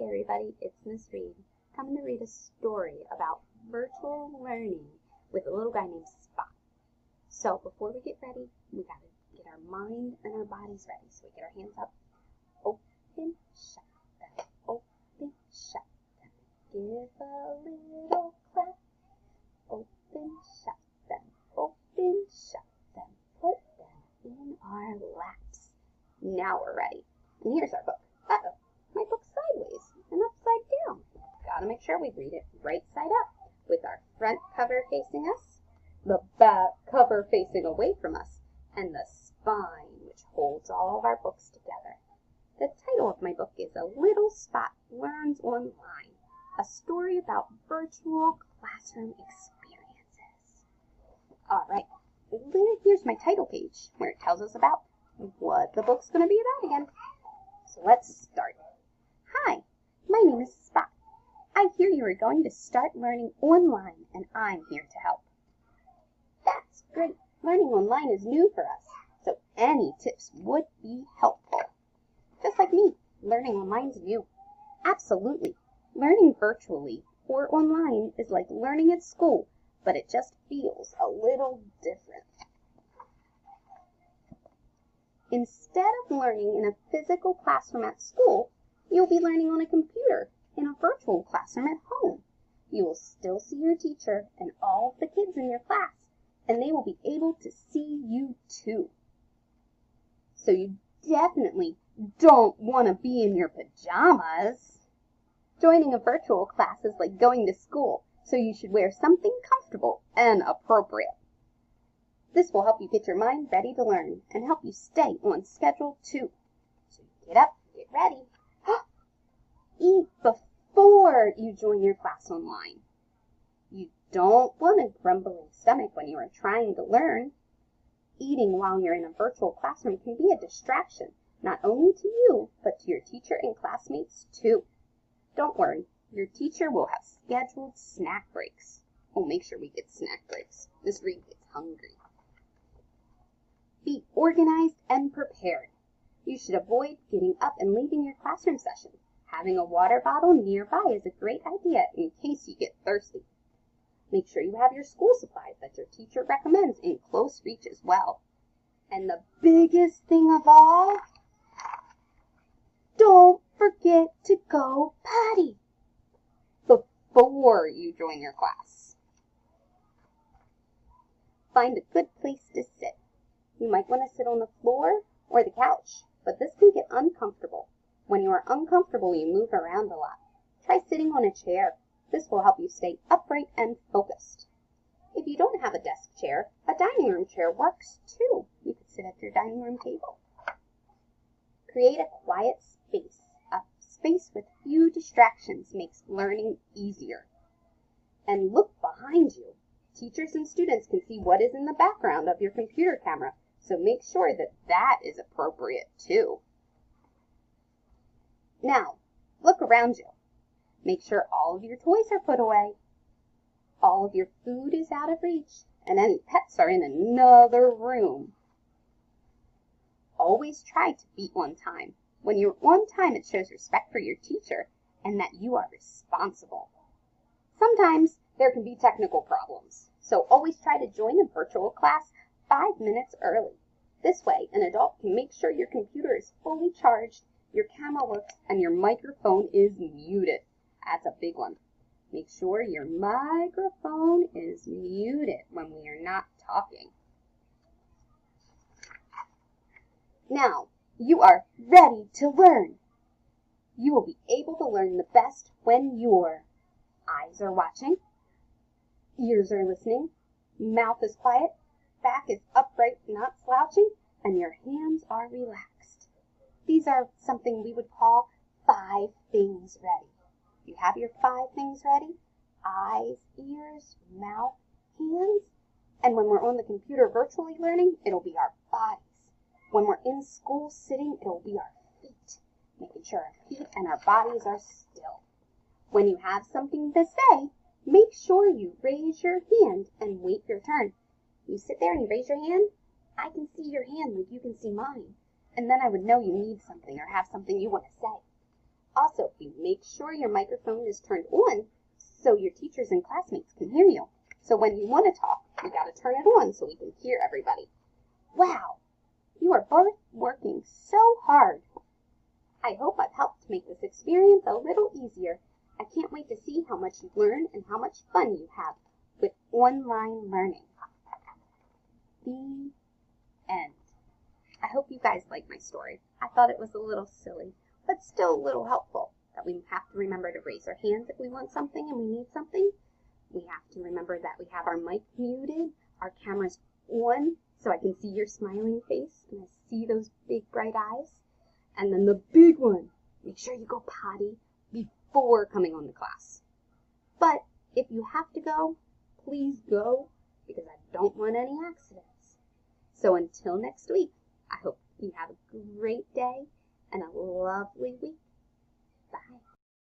everybody, it's Miss Reed, coming to read a story about virtual learning with a little guy named Spot. So before we get ready, we got to get our mind and our bodies ready. So we get our hands up, open, shut them, open, shut them. Give a little clap, open, shut them, open, shut them. Put them in our laps. Now we're ready. And here's our book. Uh-oh, my book's sideways and upside down. Gotta make sure we read it right side up, with our front cover facing us, the back cover facing away from us, and the spine, which holds all of our books together. The title of my book is A Little Spot Learns Online, a story about virtual classroom experiences. All right, here's my title page, where it tells us about what the book's going to be about again. So let's start. Hi, my name is Spot. I hear you are going to start learning online, and I'm here to help. That's great. Learning online is new for us, so any tips would be helpful. Just like me, learning online is new. Absolutely. Learning virtually or online is like learning at school, but it just feels a little different. Instead of learning in a physical classroom at school, you'll be learning on a computer in a virtual classroom at home. You will still see your teacher and all of the kids in your class, and they will be able to see you too. So you definitely don't want to be in your pajamas. Joining a virtual class is like going to school, so you should wear something comfortable and appropriate. This will help you get your mind ready to learn and help you stay on schedule too. So get up, get ready. Eat before you join your class online. You don't want a grumbling stomach when you are trying to learn. Eating while you're in a virtual classroom can be a distraction, not only to you, but to your teacher and classmates too. Don't worry, your teacher will have scheduled snack breaks. We'll make sure we get snack breaks. Miss Reed gets hungry. Be organized and prepared. You should avoid getting up and leaving your classroom session. Having a water bottle nearby is a great idea in case you get thirsty. Make sure you have your school supplies that your teacher recommends in close reach as well. And the biggest thing of all, don't forget to go potty before you join your class. Find a good place to sit. You might want to sit on the floor or the couch, but this can get uncomfortable. When you are uncomfortable, you move around a lot. Try sitting on a chair. This will help you stay upright and focused. If you don't have a desk chair, a dining room chair works too. You could sit at your dining room table. Create a quiet space. A space with few distractions makes learning easier. And look behind you. Teachers and students can see what is in the background of your computer camera, so make sure that that is appropriate too. Now, look around you. Make sure all of your toys are put away. All of your food is out of reach, and any pets are in another room. Always try to be on time. When you're on time, it shows respect for your teacher and that you are responsible. Sometimes there can be technical problems, so always try to join a virtual class 5 minutes early. This way, an adult can make sure your computer is fully charged, your camera works, and your microphone is muted. That's a big one. Make sure your microphone is muted when we are not talking. Now, you are ready to learn. You will be able to learn the best when your eyes are watching, ears are listening, mouth is quiet, back is upright, not slouching, and your hands are relaxed. These are something we would call 5 things ready. You have your 5 things ready: eyes, ears, mouth, hands, and when we're on the computer virtually learning, it'll be our bodies. When we're in school sitting, it'll be our feet, making sure our feet and our bodies are still. When you have something to say, make sure you raise your hand and wait your turn. You sit there and you raise your hand, I can see your hand like you can see mine, and then I would know you need something or have something you want to say. Also, Also, you make sure your microphone is turned on so your teachers and classmates can hear you. So when you want to talk, you got to turn it on so we can hear everybody. Wow, you are both working so hard. I hope I've helped to make this experience a little easier. I can't wait to see how much you learn and how much fun you have with online learning. The end. I hope you guys like my story. I thought it was a little silly, but still a little helpful, that we have to remember to raise our hands if we want something and we need something. We have to remember that we have our mic muted, our cameras on, so I can see your smiling face and I see those big bright eyes. And then the big one, make sure you go potty before coming on to class. But if you have to go, please go, because I don't want any accidents. So until next week, I hope you have a great day and a lovely week.